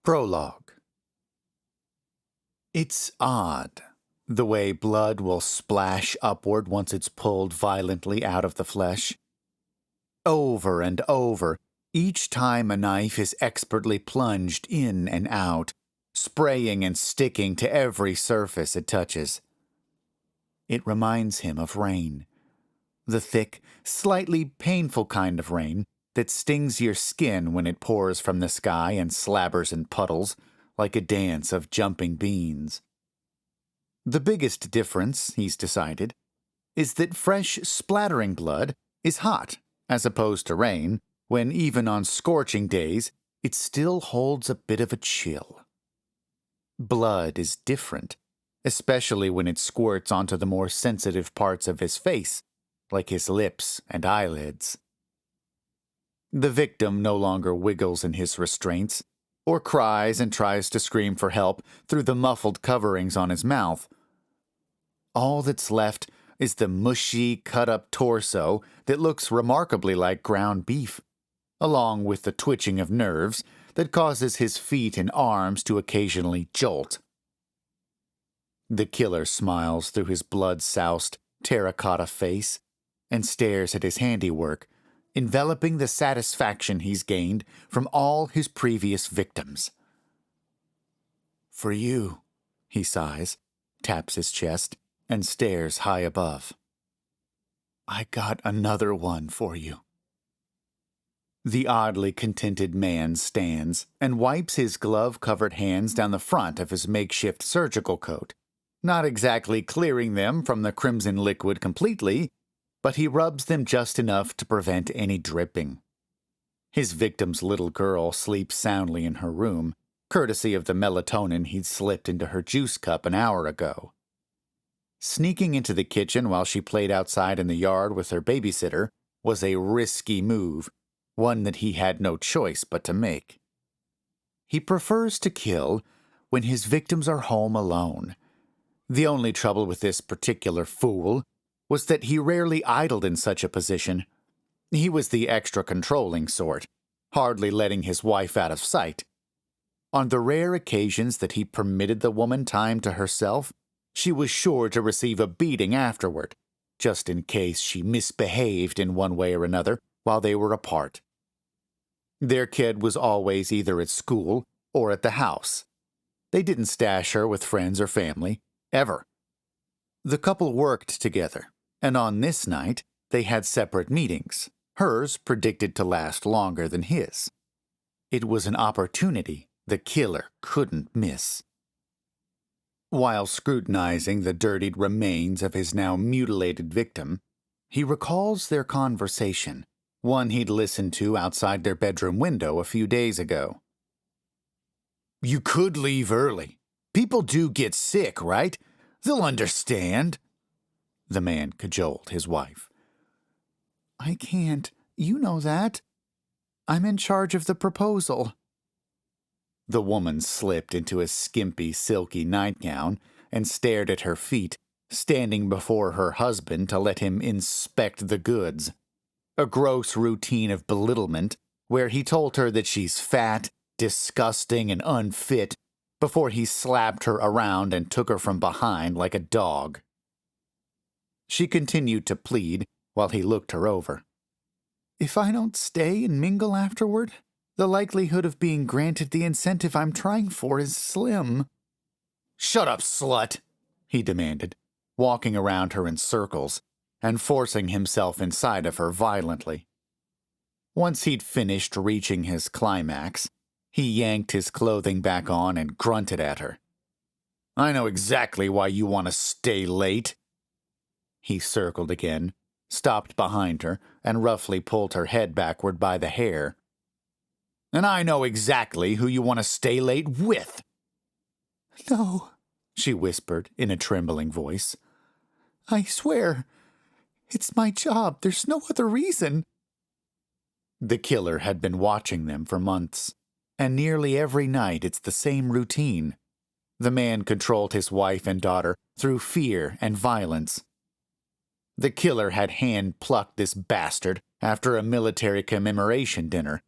Prologue. It's odd, the way blood will splash upward once it's pulled violently out of the flesh. Over and over, each time a knife is expertly plunged in and out, spraying and sticking to every surface it touches. It reminds him of rain. The thick, slightly painful kind of rain that stings your skin when it pours from the sky and slabbers in puddles like a dance of jumping beans. The biggest difference, he's decided, is that fresh, splattering blood is hot, as opposed to rain, when even on scorching days, it still holds a bit of a chill. Blood is different, especially when it squirts onto the more sensitive parts of his face, like his lips and eyelids. The victim no longer wiggles in his restraints, or cries and tries to scream for help through the muffled coverings on his mouth. All that's left is the mushy, cut-up torso that looks remarkably like ground beef, along with the twitching of nerves that causes his feet and arms to occasionally jolt. The killer smiles through his blood-soused, terracotta face and stares at his handiwork, enveloping the satisfaction he's gained from all his previous victims. "For you," he sighs, taps his chest, and stares high above. "I got another one for you." The oddly contented man stands and wipes his glove-covered hands down the front of his makeshift surgical coat, not exactly clearing them from the crimson liquid completely, but he rubs them just enough to prevent any dripping. His victim's little girl sleeps soundly in her room, courtesy of the melatonin he'd slipped into her juice cup an hour ago. Sneaking into the kitchen while she played outside in the yard with her babysitter was a risky move, one that he had no choice but to make. He prefers to kill when his victims are home alone. The only trouble with this particular fool was that he rarely idled in such a position. He was the extra controlling sort, hardly letting his wife out of sight. On the rare occasions that he permitted the woman time to herself, she was sure to receive a beating afterward, just in case she misbehaved in one way or another while they were apart. Their kid was always either at school or at the house. They didn't stash her with friends or family, ever. The couple worked together, and on this night they had separate meetings, hers predicted to last longer than his. It was an opportunity the killer couldn't miss. While scrutinizing the dirtied remains of his now mutilated victim, he recalls their conversation, one he'd listened to outside their bedroom window a few days ago. "You could leave early. People do get sick, right? They'll understand," the man cajoled his wife. "I can't. You know that. I'm in charge of the proposal." The woman slipped into a skimpy, silky nightgown and stared at her feet, standing before her husband to let him inspect the goods. A gross routine of belittlement where he told her that she's fat, disgusting, and unfit before he slapped her around and took her from behind like a dog. She continued to plead while he looked her over. "If I don't stay and mingle afterward, the likelihood of being granted the incentive I'm trying for is slim." "Shut up, slut," he demanded, walking around her in circles and forcing himself inside of her violently. Once he'd finished reaching his climax, he yanked his clothing back on and grunted at her. "I know exactly why you want to stay late." He circled again, stopped behind her, and roughly pulled her head backward by the hair. "And I know exactly who you want to stay late with." "No," she whispered in a trembling voice. "I swear, it's my job. There's no other reason." The killer had been watching them for months, and nearly every night it's the same routine. The man controlled his wife and daughter through fear and violence. The killer had hand-plucked this bastard after a military commemoration dinner